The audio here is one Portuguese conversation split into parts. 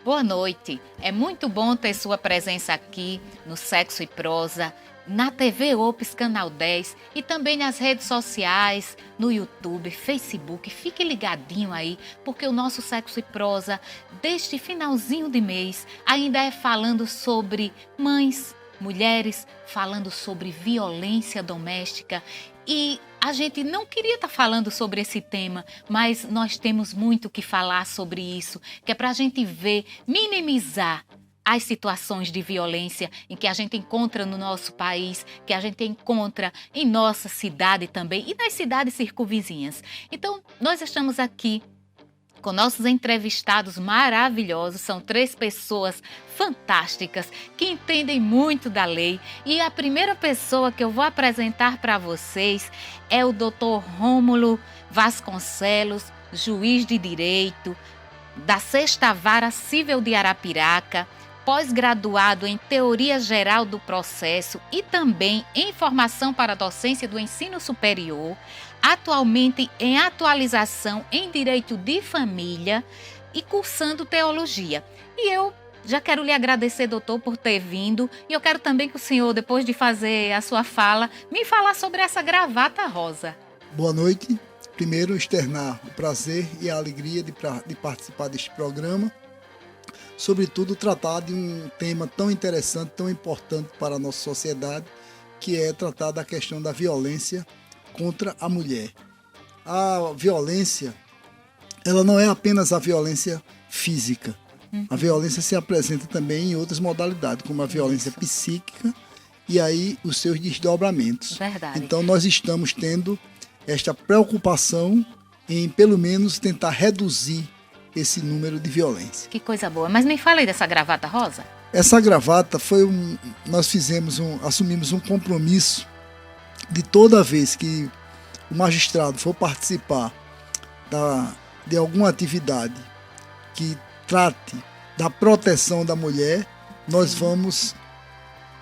Boa noite. É muito bom ter sua presença aqui no Sexo e Prosa, na TV Ops Canal 10 e também nas redes sociais, no YouTube, Facebook. Fique ligadinho aí, porque o nosso Sexo e Prosa, deste finalzinho de mês, ainda é falando sobre mães, mulheres, falando sobre violência doméstica. E a gente não queria estar falando sobre esse tema, mas nós temos muito que falar sobre isso, que é para a gente ver, minimizar as situações de violência em que a gente encontra no nosso país, que a gente encontra em nossa cidade também e nas cidades circunvizinhas. Então, nós estamos aqui com nossos entrevistados maravilhosos, são 3 pessoas fantásticas que entendem muito da lei. E a primeira pessoa que eu vou apresentar para vocês é o Dr. Rômulo Vasconcelos, juiz de direito da 6ª Vara Civil de Arapiraca, pós-graduado em Teoria Geral do Processo e também em Formação para a Docência do Ensino Superior, atualmente em atualização em Direito de Família e cursando Teologia. E eu já quero lhe agradecer, doutor, por ter vindo, e eu quero também que o senhor, depois de fazer a sua fala, me falar sobre essa gravata rosa. Boa noite. Primeiro, externar o prazer e a alegria de participar deste programa. Sobretudo, tratar de um tema tão interessante, tão importante para a nossa sociedade, que é tratar da questão da violência contra a mulher. A violência, ela não é apenas a violência física. A violência se apresenta também em outras modalidades, como a violência psíquica e aí os seus desdobramentos. Verdade. Então, nós estamos tendo esta preocupação em, pelo menos, tentar reduzir esse número de violência. Que coisa boa. Mas me fala aí dessa gravata rosa. Essa gravata nós assumimos um compromisso de toda vez que o magistrado for participar de alguma atividade que trate da proteção da mulher, nós vamos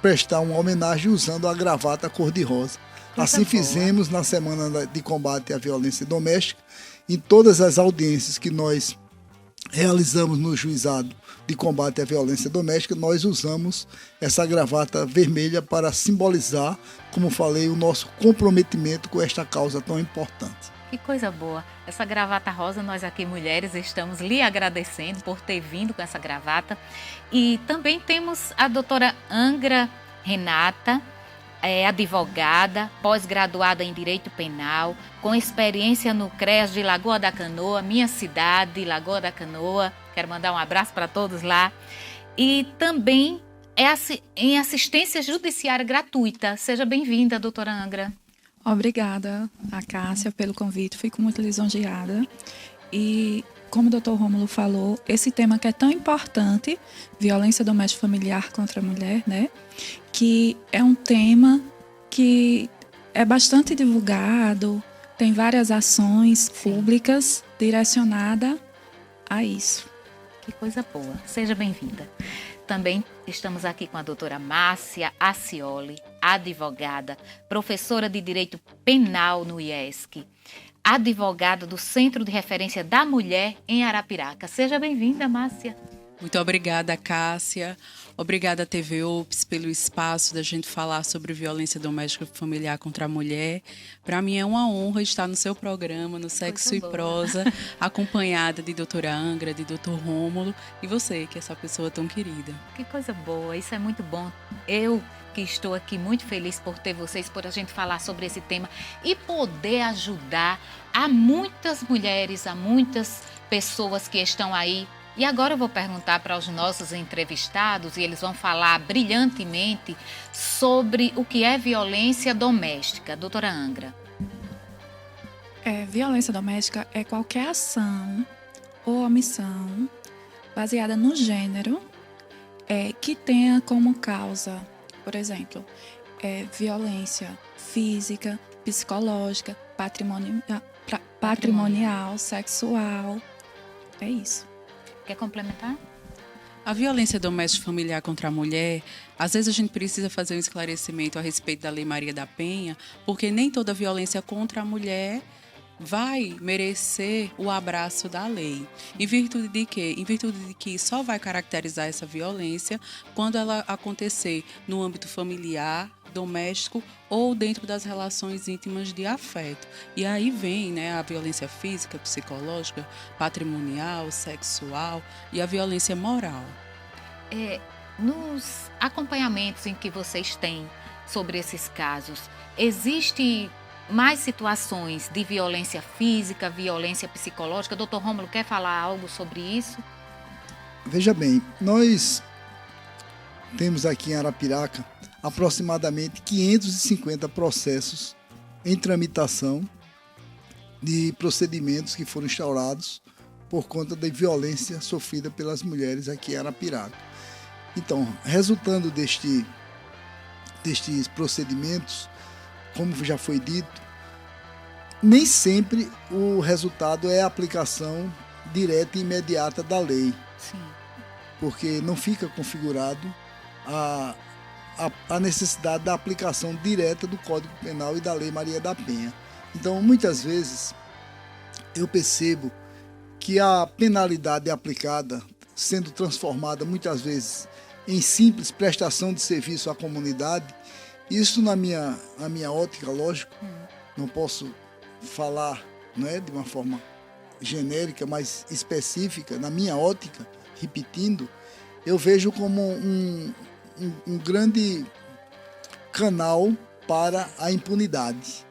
prestar uma homenagem usando a gravata cor-de-rosa. Assim fizemos na Semana de Combate à Violência Doméstica. Em todas as audiências que nós realizamos no Juizado de Combate à Violência Doméstica, nós usamos essa gravata vermelha para simbolizar, como falei, o nosso comprometimento com esta causa tão importante. Que coisa boa. Essa gravata rosa, nós aqui mulheres estamos lhe agradecendo por ter vindo com essa gravata. E também temos a doutora Angra Renata, advogada, pós-graduada em Direito Penal, com experiência no CREAS de Lagoa da Canoa, minha cidade, Lagoa da Canoa. Quero mandar um abraço para todos lá. E também em assistência judiciária gratuita. Seja bem-vinda, doutora Angra. Obrigada, a Cássia, pelo convite. Fico muito lisonjeada. E, como o doutor Rômulo falou, esse tema que é tão importante, violência doméstica familiar contra a mulher, né? Que é um tema que é bastante divulgado, tem várias ações públicas direcionadas a isso. Que coisa boa. Seja bem-vinda. Também estamos aqui com a doutora Márcia Acioli, advogada, professora de Direito Penal no IESC, advogada do Centro de Referência da Mulher em Arapiraca. Seja bem-vinda, Márcia. Muito obrigada, Cássia. Obrigada, TV Ops, pelo espaço da gente falar sobre violência doméstica familiar contra a mulher. Para mim é uma honra estar no seu programa, no Sexo e Prosa, acompanhada de doutora Angra, de doutor Rômulo e você, que é essa pessoa tão querida. Que coisa boa, isso é muito bom. Eu que estou aqui muito feliz por ter vocês, por a gente falar sobre esse tema e poder ajudar a muitas mulheres, a muitas pessoas que estão aí. E agora eu vou perguntar para os nossos entrevistados e eles vão falar brilhantemente sobre o que é violência doméstica. Doutora Angra. Violência doméstica é qualquer ação ou omissão baseada no gênero que tenha como causa, por exemplo, violência física, psicológica, patrimonial, sexual. É isso. Quer complementar? A violência doméstica familiar contra a mulher, às vezes a gente precisa fazer um esclarecimento a respeito da Lei Maria da Penha, porque nem toda violência contra a mulher vai merecer o abraço da lei. Em virtude de quê? Em virtude de que só vai caracterizar essa violência quando ela acontecer no âmbito familiar, doméstico ou dentro das relações íntimas de afeto. E aí vem, né, a violência física, psicológica, patrimonial, sexual e a violência moral. Nos acompanhamentos em que vocês têm sobre esses casos, existe mais situações de violência física, violência psicológica? Doutor Rômulo, quer falar algo sobre isso? Veja bem, nós temos aqui em Arapiraca aproximadamente 550 processos em tramitação de procedimentos que foram instaurados por conta da violência sofrida pelas mulheres aqui em Arapiraca. Então, resultando destes procedimentos, como já foi dito, nem sempre o resultado é a aplicação direta e imediata da lei. Sim. Porque não fica configurado a necessidade da aplicação direta do Código Penal e da Lei Maria da Penha. Então, muitas vezes, eu percebo que a penalidade é aplicada, sendo transformada muitas vezes em simples prestação de serviço à comunidade. Isso, na minha ótica, lógico, não posso falar, não é, de uma forma genérica, mas específica, na minha ótica, repetindo, eu vejo como um grande canal para a impunidade.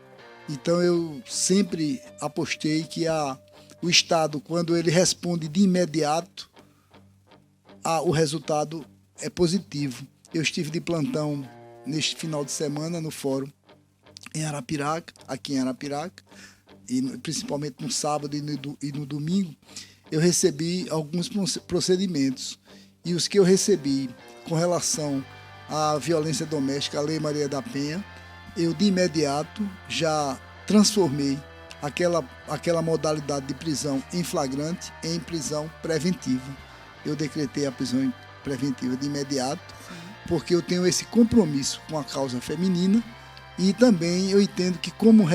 Então eu sempre apostei que o Estado, quando ele responde de imediato, o resultado é positivo. Eu estive de plantão neste final de semana no fórum em Arapiraca, aqui em Arapiraca, e principalmente no sábado e no domingo, eu recebi alguns procedimentos. E os que eu recebi com relação à violência doméstica, a Lei Maria da Penha, eu de imediato já transformei aquela modalidade de prisão em flagrante em prisão preventiva. Eu decretei a prisão preventiva de imediato, porque eu tenho esse compromisso com a causa feminina e também eu entendo que como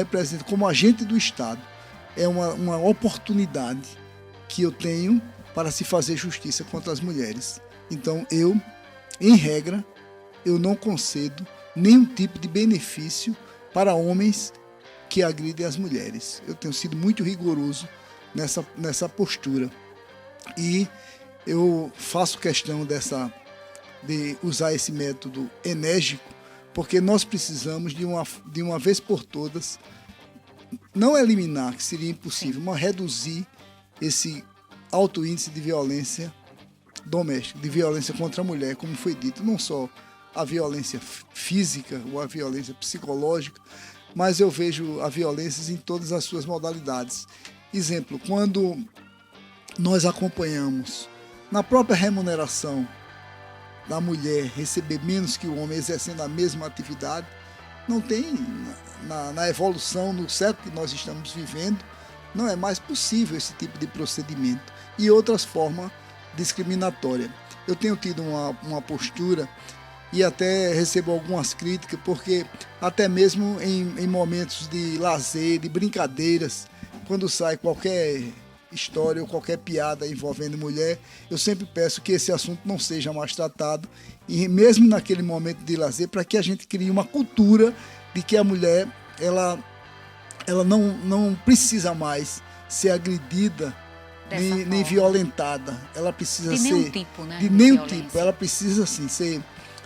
agente do Estado, é uma oportunidade que eu tenho para se fazer justiça contra as mulheres. Então eu, em regra, eu não concedo nenhum tipo de benefício para homens que agridem as mulheres. Eu tenho sido muito rigoroso nessa postura. E eu faço questão de usar esse método enérgico, porque nós precisamos de uma vez por todas, não eliminar, que seria impossível, mas reduzir esse alto índice de violência doméstica, de violência contra a mulher, como foi dito, não só a violência física ou a violência psicológica, mas eu vejo a violência em todas as suas modalidades. Exemplo, quando nós acompanhamos na própria remuneração da mulher receber menos que o homem exercendo a mesma atividade, não tem, na evolução, no século que nós estamos vivendo, não é mais possível esse tipo de procedimento e outras formas discriminatórias. Eu tenho tido uma postura e até recebo algumas críticas, porque até mesmo em momentos de lazer, de brincadeiras, quando sai qualquer história ou qualquer piada envolvendo mulher, eu sempre peço que esse assunto não seja mais tratado, e mesmo naquele momento de lazer, para que a gente crie uma cultura de que a mulher ela não precisa mais ser agredida nem violentada. Ela precisa de ser nenhum tipo, né, de nenhum tipo. Ela precisa assim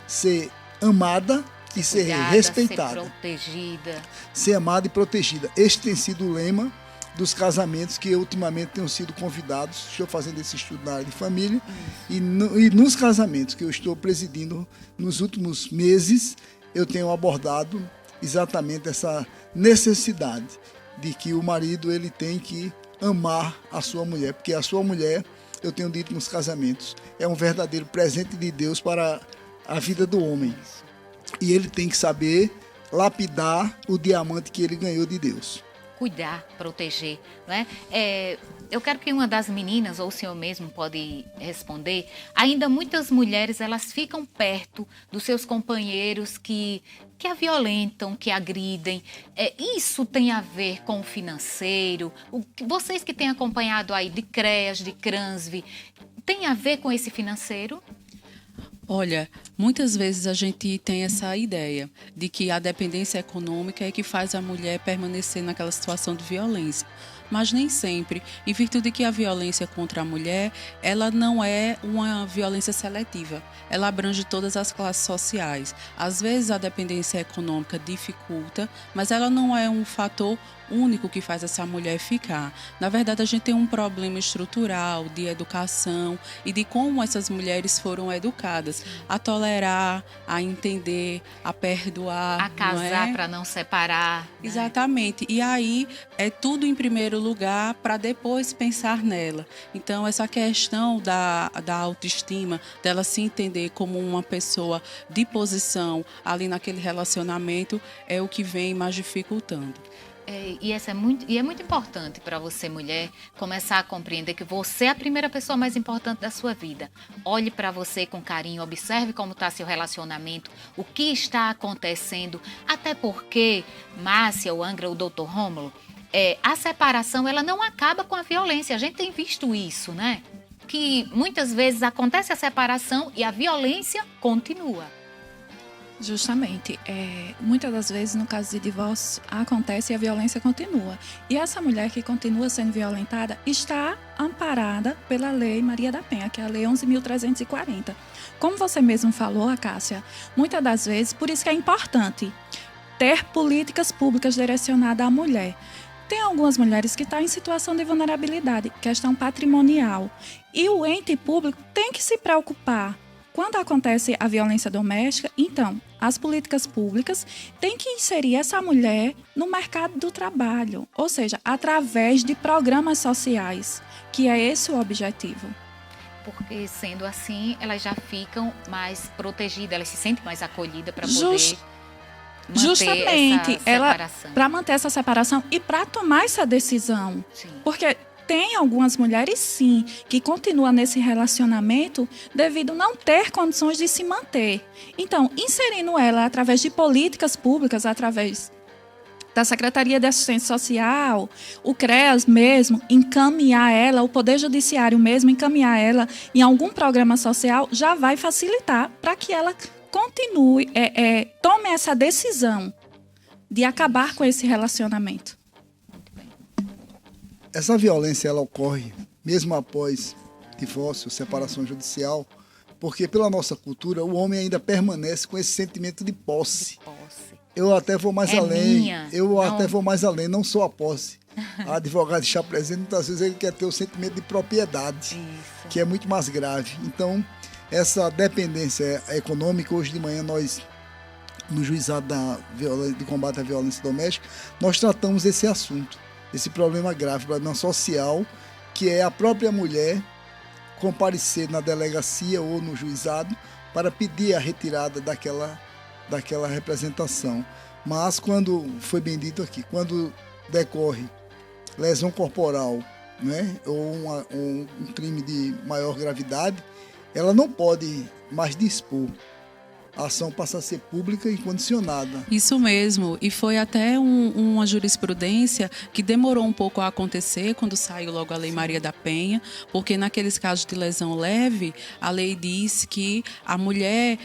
ser amada e ser respeitada, ser protegida, ser amada e protegida. Este tem sido o lema dos casamentos que eu ultimamente tenho sido convidados. Estou fazendo esse estudo na área de família e nos casamentos que eu estou presidindo nos últimos meses, eu tenho abordado exatamente essa necessidade de que o marido ele tem que amar a sua mulher, porque a sua mulher, eu tenho dito nos casamentos, é um verdadeiro presente de Deus para a vida do homem. E ele tem que saber lapidar o diamante que ele ganhou de Deus. Cuidar, proteger, né? eu quero que uma das meninas, ou o senhor mesmo pode responder, ainda muitas mulheres, elas ficam perto dos seus companheiros que a violentam, que agridem. Isso tem a ver com o financeiro? Vocês que têm acompanhado aí de CREAS, de CRANSV, tem a ver com esse financeiro? Olha, muitas vezes a gente tem essa ideia de que a dependência econômica é que faz a mulher permanecer naquela situação de violência. Mas nem sempre, em virtude de que a violência contra a mulher, ela não é uma violência seletiva. Ela abrange todas as classes sociais. Às vezes a dependência econômica dificulta, mas ela não é um fator único que faz essa mulher ficar. Na verdade, a gente tem um problema estrutural de educação e de como essas mulheres foram educadas a tolerar, a entender, a perdoar. A casar para não separar. Exatamente. E aí é tudo em primeiro lugar para depois pensar nela. Então, essa questão da autoestima, dela se entender como uma pessoa de posição ali naquele relacionamento, é o que vem mais dificultando. E é muito importante para você, mulher, começar a compreender que você é a primeira pessoa mais importante da sua vida. Olhe para você com carinho, observe como está seu relacionamento, o que está acontecendo, até porque, Márcia, o Angra, o Dr. Rômulo, a separação ela não acaba com a violência. A gente tem visto isso, né? Que muitas vezes acontece a separação e a violência continua. Justamente. Muitas das vezes, no caso de divórcio, acontece e a violência continua. E essa mulher que continua sendo violentada está amparada pela Lei Maria da Penha, que é a Lei 11.340. Como você mesmo falou, Cássia, muitas das vezes, por isso que é importante ter políticas públicas direcionadas à mulher. Tem algumas mulheres que estão em situação de vulnerabilidade, questão patrimonial. E o ente público tem que se preocupar. Quando acontece a violência doméstica, então, as políticas públicas têm que inserir essa mulher no mercado do trabalho, ou seja, através de programas sociais, que é esse o objetivo. Porque, sendo assim, elas já ficam mais protegidas, elas se sentem mais acolhidas para poder justamente, essa separação. Para manter essa separação e para tomar essa decisão. Sim. Porque tem algumas mulheres, sim, que continuam nesse relacionamento devido não ter condições de se manter. Então, inserindo ela através de políticas públicas, através da Secretaria de Assistência Social, o CREAS mesmo, encaminhar ela, o Poder Judiciário mesmo, encaminhar ela em algum programa social, já vai facilitar para que ela continue, tome essa decisão de acabar com esse relacionamento. Essa violência ela ocorre mesmo após divórcio, separação judicial, porque pela nossa cultura o homem ainda permanece com esse sentimento de posse. Eu até vou mais além. Até vou mais além, não só a posse. A advogada está presente, muitas vezes ele quer ter o sentimento de propriedade, que é muito mais grave. Então, essa dependência econômica, hoje de manhã nós, no juizado de combate à violência doméstica, nós tratamos esse assunto, esse problema grave, problema social, que é a própria mulher comparecer na delegacia ou no juizado para pedir a retirada daquela representação. Mas quando, foi bem dito aqui, quando decorre lesão corporal, né, ou um crime de maior gravidade, ela não pode mais dispor. A ação passa a ser pública e condicionada. Isso mesmo, e foi até uma jurisprudência que demorou um pouco a acontecer quando saiu logo a Lei Maria da Penha, porque naqueles casos de lesão leve, a lei diz que a mulher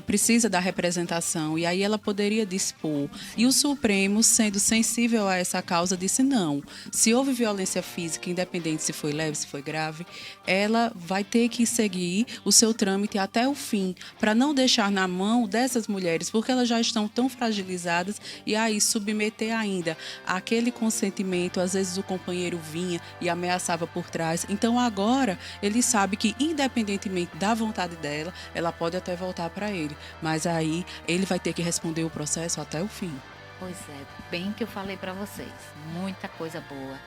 precisa da representação, e aí ela poderia dispor. E o Supremo, sendo sensível a essa causa, disse não. Se houve violência física, independente se foi leve, se foi grave, ela vai ter que seguir o seu trâmite até o fim, para não deixar na mão dessas mulheres, porque elas já estão tão fragilizadas, e aí submeter ainda aquele consentimento, às vezes o companheiro vinha e ameaçava por trás. Então agora ele sabe que independentemente da vontade dela, ela pode até voltar para ele, mas aí ele vai ter que responder o processo até o fim. Pois é, bem que eu falei para vocês, muita coisa boa.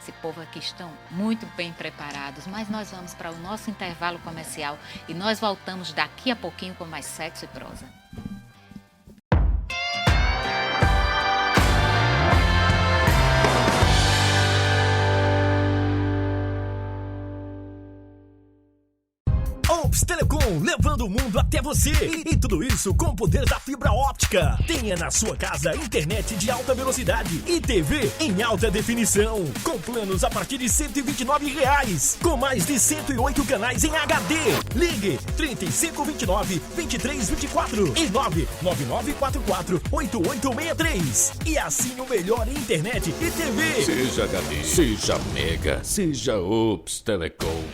Esse povo aqui estão muito bem preparados, mas nós vamos para o nosso intervalo comercial e nós voltamos daqui a pouquinho com mais Sexo e Prosa. Telecom, levando o mundo até você. E tudo isso com o poder da fibra óptica. Tenha na sua casa internet de alta velocidade e TV em alta definição. Com planos a partir de R$ 129, com mais de 108 canais em HD. Ligue 3529-2324 e 99944-8863. E assine o melhor em internet e TV. Seja HD, seja Mega, seja Ops Telecom.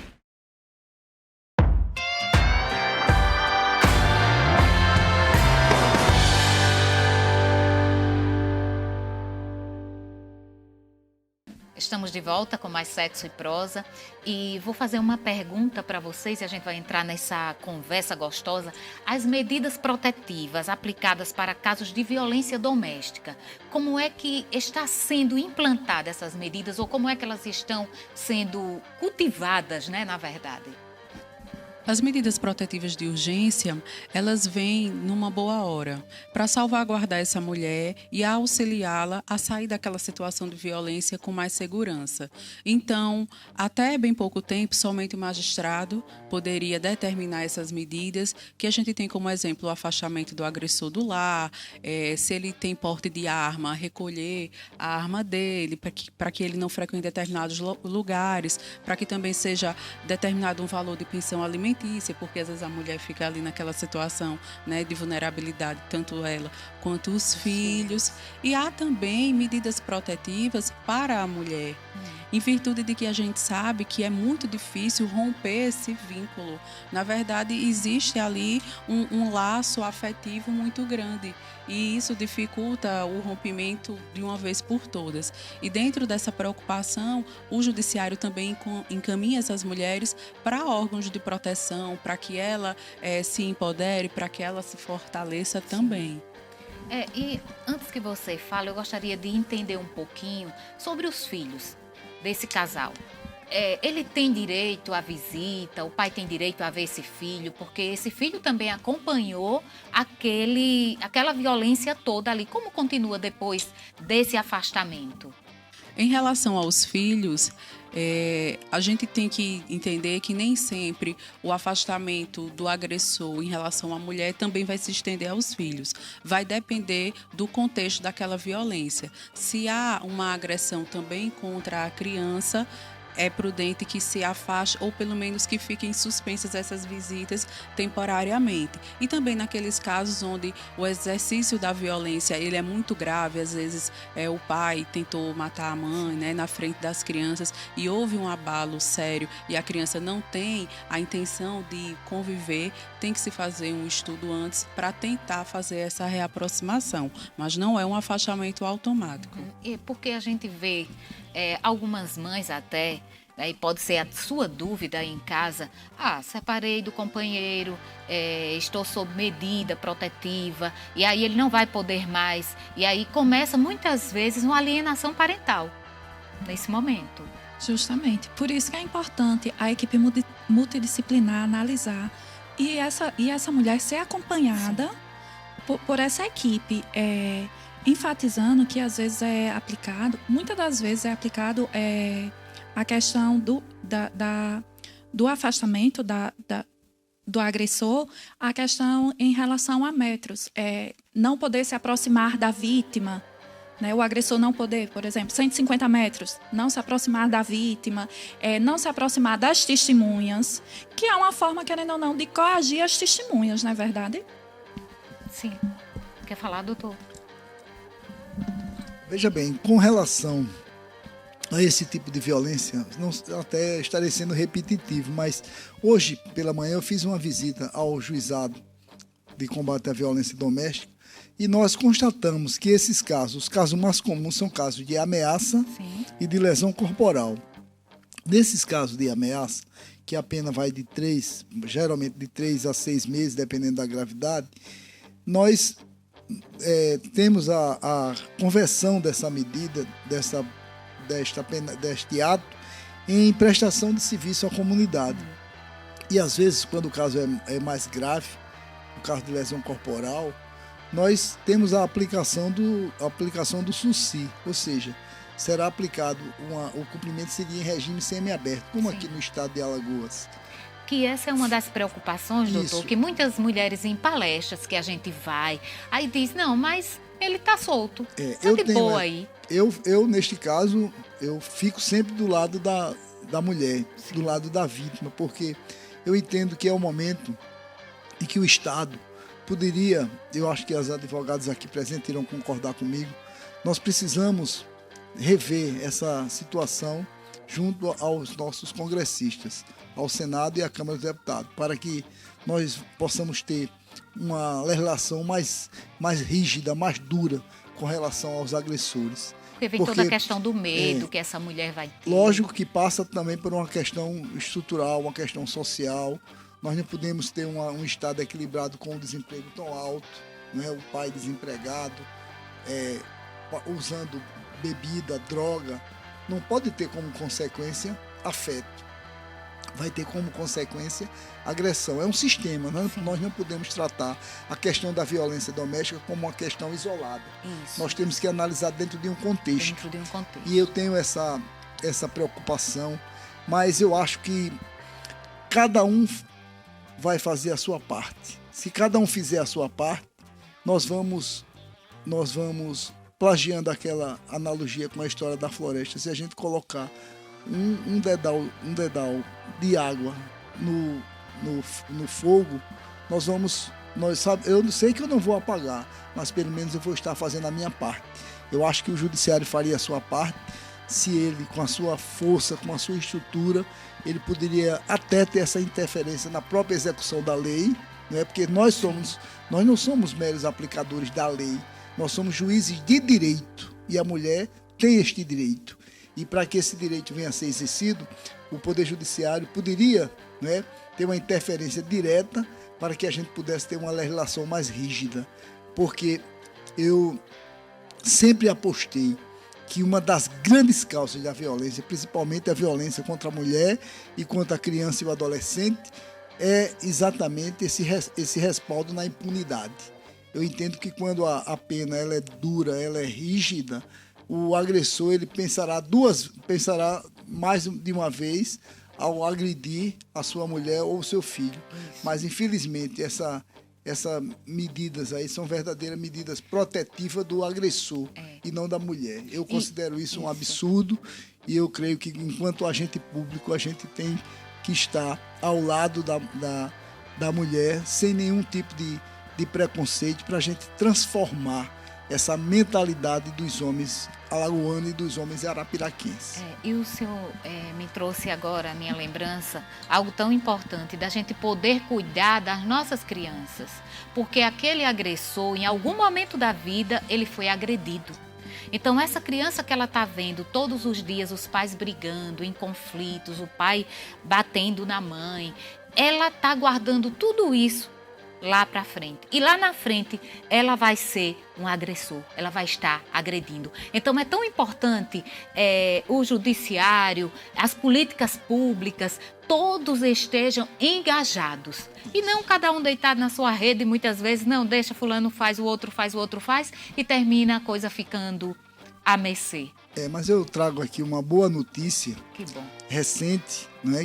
Estamos de volta com mais Sexo e Prosa e vou fazer uma pergunta para vocês e a gente vai entrar nessa conversa gostosa. As medidas protetivas aplicadas para casos de violência doméstica, como é que está sendo implantada essas medidas ou como é que elas estão sendo cultivadas, né, na verdade? As medidas protetivas de urgência, elas vêm numa boa hora para salvaguardar essa mulher e auxiliá-la a sair daquela situação de violência com mais segurança. Então, até bem pouco tempo, somente o magistrado poderia determinar essas medidas, que a gente tem como exemplo o afastamento do agressor do lar, se ele tem porte de arma, recolher a arma dele, para que ele não frequente determinados lugares, para que também seja determinado um valor de pensão alimentar, porque às vezes a mulher fica ali naquela situação, né, de vulnerabilidade, tanto ela quanto os filhos. E há também medidas protetivas para a mulher, em virtude de que a gente sabe que é muito difícil romper esse vínculo. Na verdade, existe ali um laço afetivo muito grande e isso dificulta o rompimento de uma vez por todas. E dentro dessa preocupação, o judiciário também encaminha essas mulheres para órgãos de proteção, para que ela se empodere, para que ela se fortaleça também. E antes que você fale, eu gostaria de entender um pouquinho sobre os filhos desse casal. Ele tem direito à visita, o pai tem direito a ver esse filho, porque esse filho também acompanhou aquela violência toda ali. Como continua depois desse afastamento? Em relação aos filhos, a gente tem que entender que nem sempre o afastamento do agressor em relação à mulher também vai se estender aos filhos. Vai depender do contexto daquela violência. Se há uma agressão também contra a criança, é prudente que se afaste ou pelo menos que fiquem suspensas essas visitas temporariamente. E também naqueles casos onde o exercício da violência ele é muito grave, às vezes o pai tentou matar a mãe, né, na frente das crianças e houve um abalo sério e a criança não tem a intenção de conviver, tem que se fazer um estudo antes para tentar fazer essa reaproximação, mas não é um afastamento automático. E porque a gente vê algumas mães até, e pode ser a sua dúvida em casa, separei do companheiro, estou sob medida protetiva, e aí ele não vai poder mais, e aí começa muitas vezes uma alienação parental, nesse momento. Justamente, por isso que é importante a equipe multidisciplinar analisar, e essa mulher ser acompanhada por essa equipe, enfatizando que às vezes muitas das vezes é aplicado a questão do afastamento do agressor, a questão em relação a metros, não poder se aproximar da vítima, né? O agressor não poder, por exemplo, 150 metros, não se aproximar da vítima, não se aproximar das testemunhas, que é uma forma, querendo ou não, de coagir as testemunhas, não é verdade? Sim. Quer falar, doutor? Veja bem, com relação a esse tipo de violência, até estarei sendo repetitivo, mas hoje pela manhã eu fiz uma visita ao juizado de combate à violência doméstica e nós constatamos que esses casos, os casos mais comuns são casos de ameaça e de lesão corporal. Nesses casos de ameaça, que a pena vai geralmente de 3 a 6 meses, dependendo da gravidade, nós temos a conversão dessa medida, deste ato, em prestação de serviço à comunidade. E às vezes, quando o caso é mais grave, no caso de lesão corporal, nós temos a aplicação do SUSI, ou seja, será aplicado, o cumprimento seria em regime semiaberto, como aqui no estado de Alagoas. que essa é uma das preocupações, doutor, Isso. que muitas mulheres em palestras que a gente vai, aí diz, não, mas ele tá solto, tá eu de tenho, boa aí. Eu, neste caso, eu fico sempre do lado da mulher, do lado da vítima, porque eu entendo que é o momento em que o Estado poderia, eu acho que as advogadas aqui presentes irão concordar comigo, nós precisamos rever essa situação junto aos nossos congressistas, ao Senado e à Câmara dos Deputados, para que nós possamos ter uma legislação mais rígida, mais dura com relação aos agressores. Porque vem toda a questão do medo que essa mulher vai ter. Lógico que passa também por uma questão estrutural, uma questão social. Nós não podemos ter um Estado equilibrado com o desemprego tão alto, né? O pai desempregado, usando bebida, droga. Não pode ter como consequência afeto. Vai ter como consequência agressão. É um sistema, nós não podemos tratar a questão da violência doméstica como uma questão isolada. Isso. Nós temos que analisar dentro de um contexto. Dentro de um contexto. E eu tenho essa preocupação, mas eu acho que cada um vai fazer a sua parte. Se cada um fizer a sua parte, nós vamos plagiando aquela analogia com a história da floresta. Se a gente colocar um dedal de água no fogo, eu sei que eu não vou apagar, mas pelo menos eu vou estar fazendo a minha parte. Eu acho que o judiciário faria a sua parte se ele, com a sua força, com a sua estrutura, ele poderia até ter essa interferência na própria execução da lei, né? Porque nós não somos meros aplicadores da lei, nós somos juízes de direito e a mulher tem este direito. E para que esse direito venha a ser exercido, o Poder Judiciário poderia, né, ter uma interferência direta para que a gente pudesse ter uma legislação mais rígida. Porque eu sempre apostei que uma das grandes causas da violência, principalmente a violência contra a mulher e contra a criança e o adolescente, é exatamente esse respaldo na impunidade. Eu entendo que quando a pena ela é dura, ela é rígida, o agressor ele pensará mais de uma vez ao agredir a sua mulher ou o seu filho. Isso. Mas, infelizmente, essas medidas aí são verdadeiras medidas protetivas do agressor e não da mulher. Eu considero isso um absurdo e eu creio que, enquanto agente público, a gente tem que estar ao lado da mulher sem nenhum tipo de preconceito para a gente transformar essa mentalidade dos homens alagoanos e dos homens arapiraquenses. E o senhor me trouxe agora a minha lembrança, algo tão importante, da gente poder cuidar das nossas crianças, porque aquele agressor, em algum momento da vida, ele foi agredido. Então, essa criança que ela está vendo todos os dias, os pais brigando, em conflitos, o pai batendo na mãe, ela está guardando tudo isso lá para frente. E lá na frente, ela vai ser um agressor, ela vai estar agredindo. Então, é tão importante o judiciário, as políticas públicas, todos estejam engajados. E não cada um deitado na sua rede, muitas vezes, não, deixa fulano faz, o outro faz, e termina a coisa ficando à mercê. Mas eu trago aqui uma boa notícia. Que bom. Recente, né,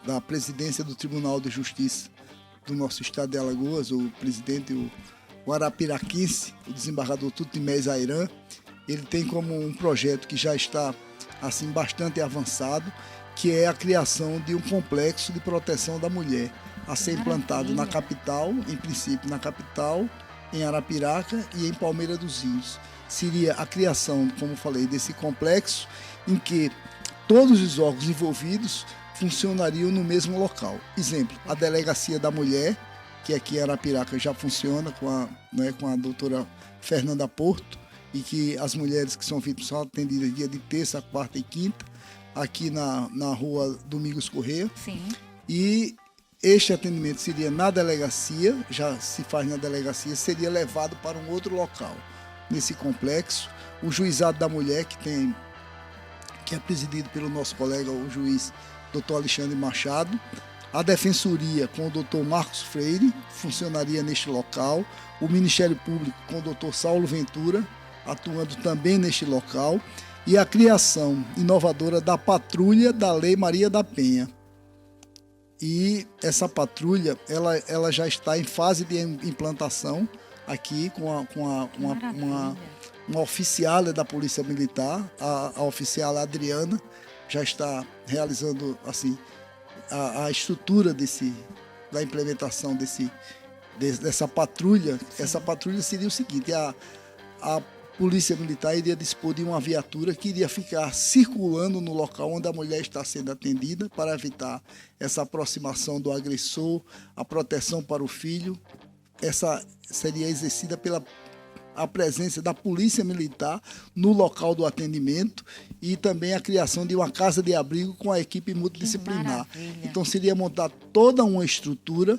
da presidência do Tribunal de Justiça do nosso estado de Alagoas, o presidente, o arapiraquense, o desembargador Tutimés Airan, ele tem como um projeto que já está assim bastante avançado, que é a criação de um complexo de proteção da mulher, a ser implantado na capital, em princípio na capital, em Arapiraca e em Palmeira dos Índios. Seria a criação, como falei, desse complexo em que todos os órgãos envolvidos funcionariam no mesmo local. Exemplo, a Delegacia da Mulher, que aqui em Arapiraca já funciona com a doutora Fernanda Porto, e que as mulheres que são vítimas são atendidas dia de terça, quarta e quinta, aqui na rua Domingos Corrêa. Sim. E este atendimento seria na delegacia, já se faz na delegacia, seria levado para um outro local. Nesse complexo, o Juizado da Mulher, que é presidido pelo nosso colega, o juiz Dr. Alexandre Machado, a Defensoria com o Dr. Marcos Freire, funcionaria neste local, o Ministério Público com o Dr. Saulo Ventura, atuando também neste local, e a criação inovadora da Patrulha da Lei Maria da Penha. E essa patrulha, ela já está em fase de implantação aqui com uma oficial da Polícia Militar, a oficial Adriana, já está realizando assim a estrutura da implementação dessa patrulha. Sim. Essa patrulha seria o seguinte: a Polícia Militar iria dispor de uma viatura que iria ficar circulando no local onde a mulher está sendo atendida para evitar essa aproximação do agressor, a proteção para o filho. Essa seria exercida pela a presença da Polícia Militar no local do atendimento e também a criação de uma casa de abrigo com a equipe multidisciplinar. Então seria montar toda uma estrutura,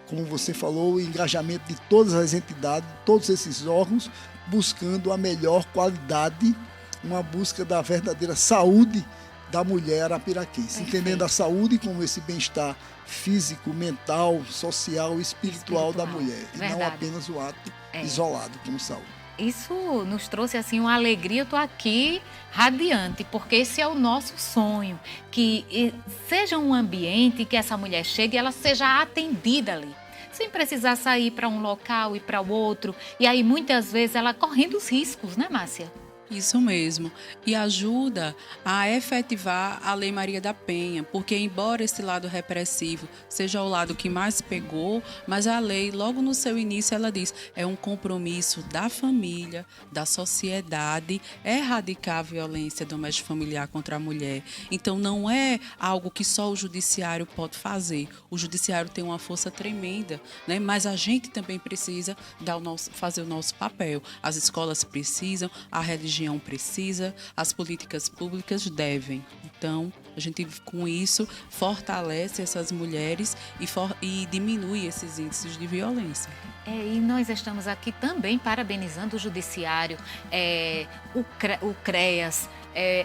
como você falou, o engajamento de todas as entidades, todos esses órgãos, buscando a melhor qualidade, uma busca da verdadeira saúde da mulher arapiraquense, entendendo a saúde como esse bem-estar físico, mental, social e espiritual da mulher, e não apenas o ato isolado como saúde. Isso nos trouxe assim uma alegria. Eu estou aqui radiante, porque esse é o nosso sonho, que seja um ambiente que essa mulher chegue e ela seja atendida ali, sem precisar sair para um local e para o outro, e aí muitas vezes ela correndo os riscos, né, Márcia? Isso mesmo. E ajuda a efetivar a Lei Maria da Penha, porque embora esse lado repressivo seja o lado que mais pegou, mas a lei, logo no seu início, ela diz, é um compromisso da família, da sociedade, erradicar a violência doméstica familiar contra a mulher. Então não é algo que só o judiciário pode fazer. O judiciário tem uma força tremenda, né? Mas a gente também precisa fazer o nosso papel. As escolas precisam, a religião precisa, as políticas públicas devem. Então, a gente com isso fortalece essas mulheres e diminui esses índices de violência. E nós estamos aqui também parabenizando o Judiciário, o CREAS,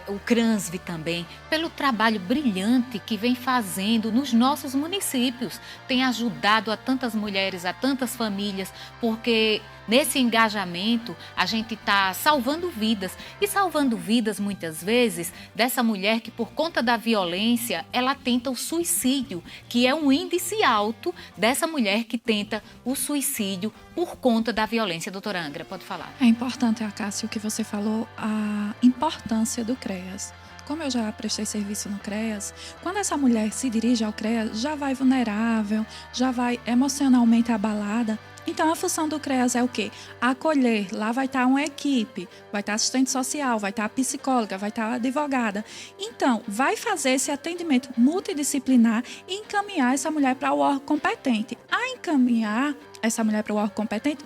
o CRANSV também, pelo trabalho brilhante que vem fazendo nos nossos municípios. Tem ajudado a tantas mulheres, a tantas famílias, porque nesse engajamento a gente está salvando vidas. E salvando vidas, muitas vezes, dessa mulher que, por conta da violência, ela tenta o suicídio, que é um índice alto dessa mulher que tenta o suicídio por conta da violência. Doutora Angra, pode falar. É importante, Acácio, o que você falou, a importância do CREAS. Como eu já prestei serviço no CREAS, quando essa mulher se dirige ao CREAS, já vai vulnerável, já vai emocionalmente abalada. Então, a função do CREAS é o quê? Acolher. Lá vai estar uma equipe, vai estar assistente social, vai estar a psicóloga, vai estar a advogada. Então, vai fazer esse atendimento multidisciplinar e encaminhar essa mulher para o órgão competente. A encaminhar essa mulher para o órgão competente,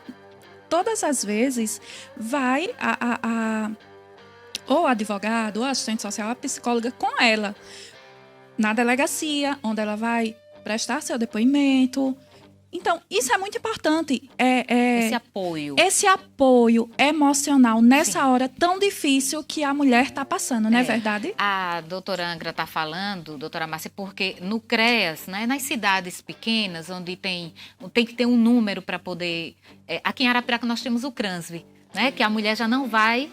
todas as vezes vai ou advogado, ou assistente social, a psicóloga com ela, na delegacia, onde ela vai prestar seu depoimento. Então, isso é muito importante. Esse apoio emocional nessa hora tão difícil que a mulher está passando, não é verdade? A doutora Angra está falando, doutora Márcia, porque no CREAS, né, nas cidades pequenas, onde tem que ter um número para poder... aqui em Arapiraca nós temos o CRANSV, né, que a mulher já não vai,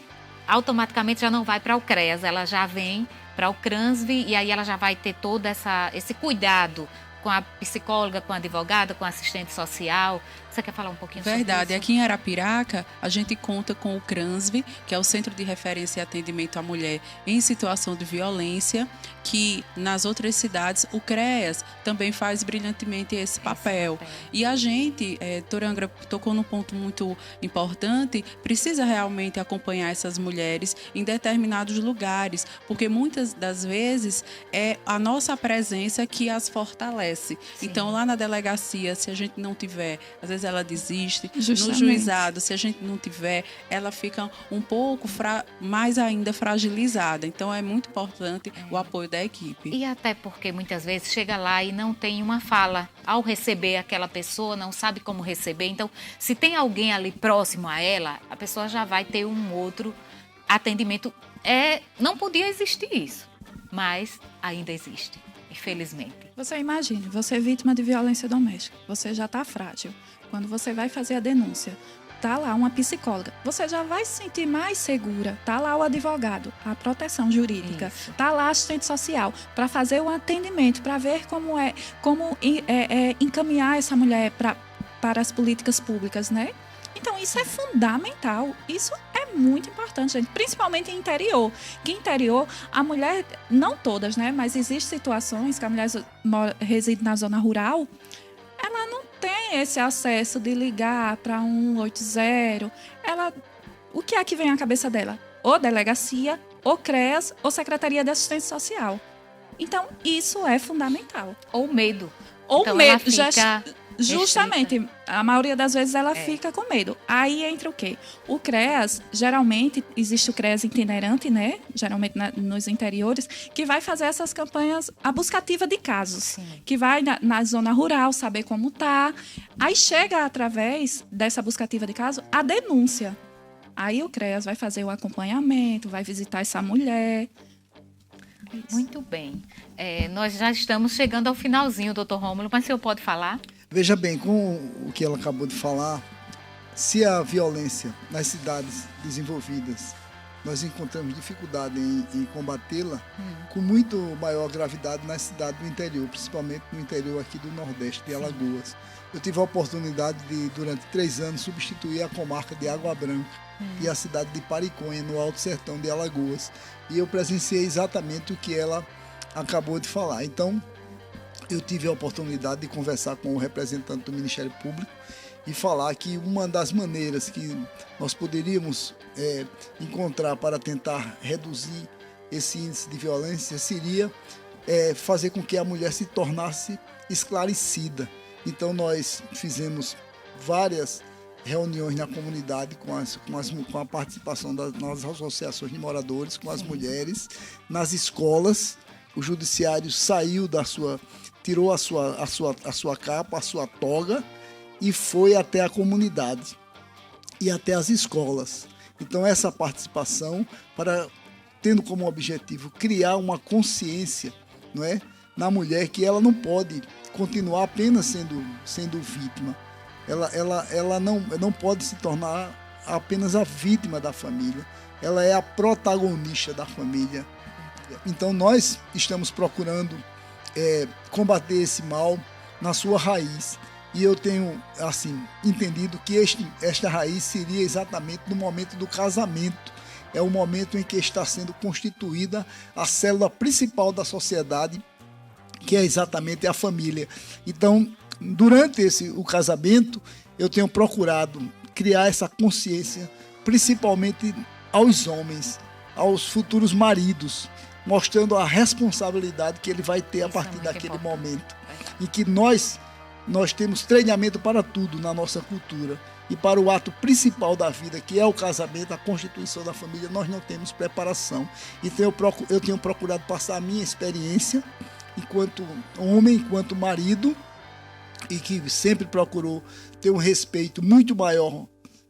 automaticamente já não vai para o CREAS, ela já vem para o CRANSV e aí ela já vai ter todo esse cuidado com a psicóloga, com a advogada, com a assistente social. Você quer falar um pouquinho sobre isso? Verdade. Aqui em Arapiraca, a gente conta com o CRANSV, que é o Centro de Referência e Atendimento à Mulher em Situação de Violência, que nas outras cidades, o CREAS também faz brilhantemente esse papel. E a gente, doutora Angra tocou num ponto muito importante, precisa realmente acompanhar essas mulheres em determinados lugares, porque muitas das vezes é a nossa presença que as fortalece. Sim. Então, lá na delegacia, se a gente não tiver, às vezes ela desiste. Justamente. No juizado, se a gente não tiver, ela fica um pouco mais ainda fragilizada. Então, é muito importante o apoio da equipe. E até porque muitas vezes chega lá e não tem uma fala. Ao receber aquela pessoa, não sabe como receber. Então, se tem alguém ali próximo a ela, a pessoa já vai ter um outro atendimento. Não podia existir isso, mas ainda existe, infelizmente. Você imagine, você é vítima de violência doméstica, você já está frágil. Quando você vai fazer a denúncia, tá lá uma psicóloga. Você já vai se sentir mais segura. Tá lá o advogado, a proteção jurídica. Isso. Tá lá a assistente social para fazer o atendimento, para ver como encaminhar essa mulher para as políticas públicas, né? Então, isso é fundamental. Isso é muito importante, gente. Principalmente em interior. Que interior, a mulher, não todas, né? Mas existem situações que a mulher reside na zona rural, ela não tem esse acesso de ligar para 180. O que é que vem à cabeça dela? Ou delegacia, ou CREAS, ou Secretaria de Assistência Social. Então, isso é fundamental. Ou medo. Ou Então, medo. ela fica Justamente, a maioria das vezes ela fica com medo. Aí entra o quê? O CREAS, geralmente, existe o CREAS itinerante, né? Geralmente nos interiores, que vai fazer essas campanhas, a buscativa de casos. Sim. Que vai na zona rural, saber como tá. Aí chega, através dessa buscativa de caso, a denúncia. Aí o CREAS vai fazer o acompanhamento, vai visitar essa mulher. Muito bem. Nós já estamos chegando ao finalzinho, doutor Rômulo, mas o senhor pode falar? Veja bem, com o que ela acabou de falar, se a violência nas cidades desenvolvidas, nós encontramos dificuldade em combatê-la, com muito maior gravidade nas cidades do interior, principalmente no interior aqui do Nordeste, de Alagoas. Eu tive a oportunidade de, durante 3 anos, substituir a comarca de Água Branca e a cidade de Pariconha, no Alto Sertão de Alagoas. E eu presenciei exatamente o que ela acabou de falar. Então, eu tive a oportunidade de conversar com o representante do Ministério Público e falar que uma das maneiras que nós poderíamos encontrar para tentar reduzir esse índice de violência seria fazer com que a mulher se tornasse esclarecida. Então, nós fizemos várias reuniões na comunidade com a participação das associações de moradores, com as mulheres, nas escolas. O judiciário saiu tirou a sua capa, a sua toga e foi até a comunidade e até as escolas. Então, essa participação, tendo como objetivo criar uma consciência, não é, na mulher, que ela não pode continuar apenas sendo vítima. Ela não pode se tornar apenas a vítima da família. Ela é a protagonista da família. Então, nós estamos procurando combater esse mal na sua raiz. E eu tenho, assim, entendido que esta raiz seria exatamente no momento do casamento. É o momento em que está sendo constituída a célula principal da sociedade, que é exatamente a família. Então, durante o casamento, eu tenho procurado criar essa consciência, principalmente aos homens, aos futuros maridos, mostrando a responsabilidade que ele vai ter a partir daquele momento. Em que nós temos treinamento para tudo na nossa cultura. E para o ato principal da vida, que é o casamento, a constituição da família, nós não temos preparação. Então, eu tenho procurado passar a minha experiência enquanto homem, enquanto marido, e que sempre procurou ter um respeito muito maior,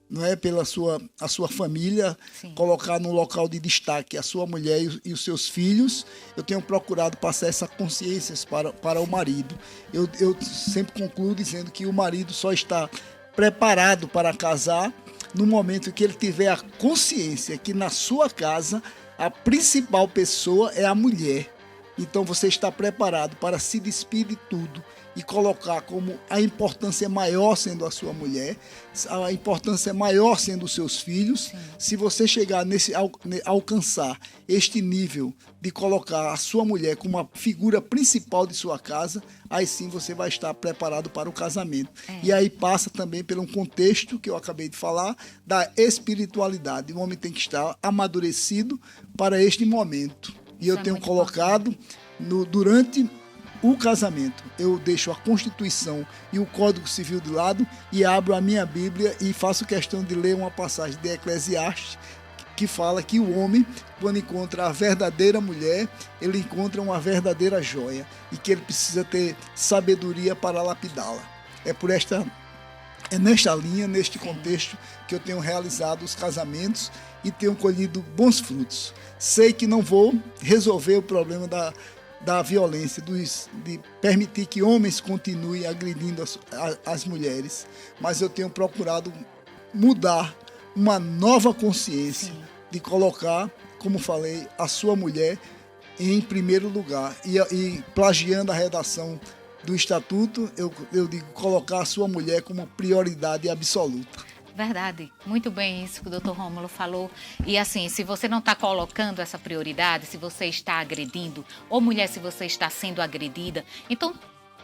não é, pela a sua família. Sim. Colocar no local de destaque a sua mulher e os seus filhos. Eu tenho procurado passar essa consciência para o marido. Eu sempre concluo dizendo que o marido só está preparado para casar no momento que ele tiver a consciência que na sua casa a principal pessoa é a mulher. Então você está preparado para se despir de tudo e colocar como a importância maior sendo a sua mulher, a importância maior sendo os seus filhos. Sim. Se você chegar alcançar este nível de colocar a sua mulher como a figura principal de sua casa, aí sim você vai estar preparado para o casamento. E aí passa também por um contexto que eu acabei de falar, da espiritualidade. O homem tem que estar amadurecido para este momento. E eu tenho colocado durante o casamento, eu deixo a Constituição e o Código Civil de lado e abro a minha Bíblia e faço questão de ler uma passagem de Eclesiastes que fala que o homem, quando encontra a verdadeira mulher, ele encontra uma verdadeira joia e que ele precisa ter sabedoria para lapidá-la. É nesta linha, neste contexto, que eu tenho realizado os casamentos e tenho colhido bons frutos. Sei que não vou resolver o problema da violência, de permitir que homens continuem agredindo as mulheres, mas eu tenho procurado mudar uma nova consciência Sim. de colocar, como falei, a sua mulher em primeiro lugar. E plagiando a redação do Estatuto, eu digo colocar a sua mulher como prioridade absoluta. Verdade, muito bem isso que o Dr. Rômulo falou. E assim, se você não está colocando essa prioridade, se você está agredindo, ou mulher, se você está sendo agredida, então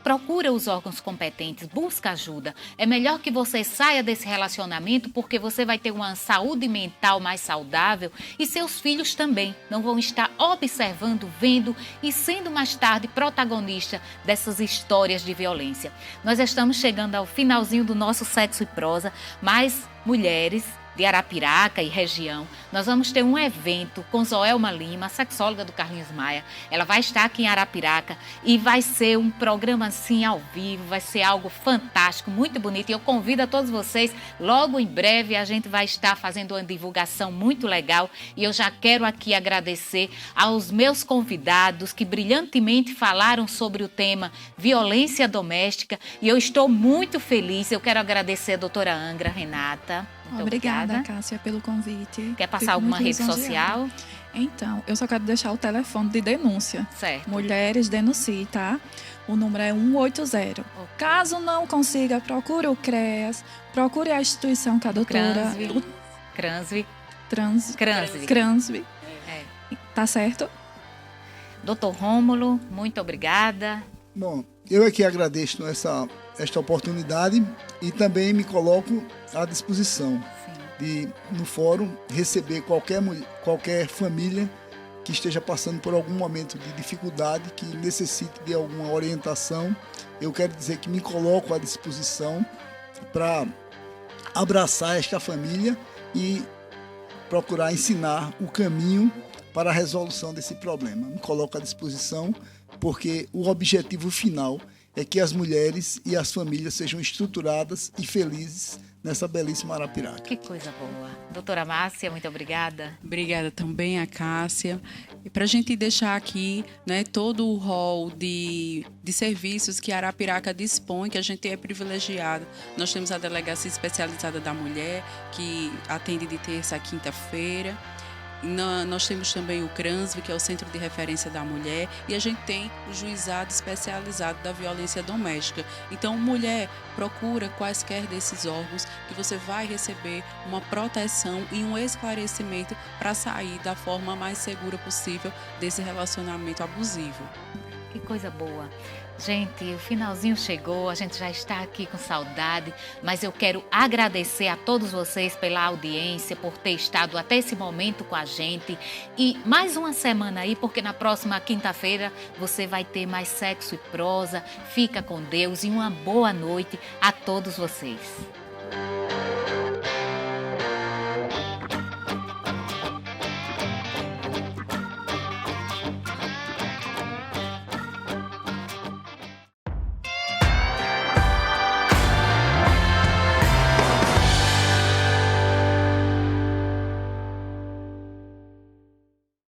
procura os órgãos competentes, busca ajuda. É melhor que você saia desse relacionamento porque você vai ter uma saúde mental mais saudável e seus filhos também não vão estar observando, vendo e sendo mais tarde protagonista dessas histórias de violência. Nós estamos chegando ao finalzinho do nosso Sexo e Prosa, mas mulheres de Arapiraca e região, nós vamos ter um evento com Zoelma Lima, sexóloga do Carlinhos Maia. Ela vai estar aqui em Arapiraca e vai ser um programa assim ao vivo, vai ser algo fantástico, muito bonito. E eu convido a todos vocês, logo em breve a gente vai estar fazendo uma divulgação muito legal. E eu já quero aqui agradecer aos meus convidados que brilhantemente falaram sobre o tema violência doméstica. E eu estou muito feliz, eu quero agradecer a doutora Angra Renata. Muito Obrigada, Cássia, pelo convite. Quer passar Fico alguma muito rede lisonjeada. social? Então, eu só quero deixar o telefone de denúncia. Certo. Mulheres denuncie, tá? O número é 180. Caso não consiga, procure o CREAS, procure a instituição que a doutora... Cransvi. Cransvi. É. Tá certo? Doutor Rômulo, muito obrigada. Bom, eu aqui agradeço esta oportunidade e também me coloco à disposição de, no fórum, receber qualquer família que esteja passando por algum momento de dificuldade, que necessite de alguma orientação. Eu quero dizer que me coloco à disposição para abraçar esta família e procurar ensinar o caminho para a resolução desse problema. Me coloco à disposição porque o objetivo final é que as mulheres e as famílias sejam estruturadas e felizes nessa belíssima Arapiraca. Que coisa boa. Doutora Márcia, muito obrigada. Obrigada também a Cássia. E para a gente deixar aqui, né, todo o rol de serviços que a Arapiraca dispõe, que a gente é privilegiada. Nós temos a Delegacia Especializada da Mulher, que atende de terça a quinta-feira. Nós temos também o CRANSV, que é o Centro de Referência da Mulher, e a gente tem o Juizado Especializado da Violência Doméstica. Então, mulher, procura quaisquer desses órgãos que você vai receber uma proteção e um esclarecimento para sair da forma mais segura possível desse relacionamento abusivo. Que coisa boa. Gente, o finalzinho chegou, a gente já está aqui com saudade, mas eu quero agradecer a todos vocês pela audiência, por ter estado até esse momento com a gente. E mais uma semana aí, porque na próxima quinta-feira você vai ter mais Sexo e Prosa. Fica com Deus e uma boa noite a todos vocês.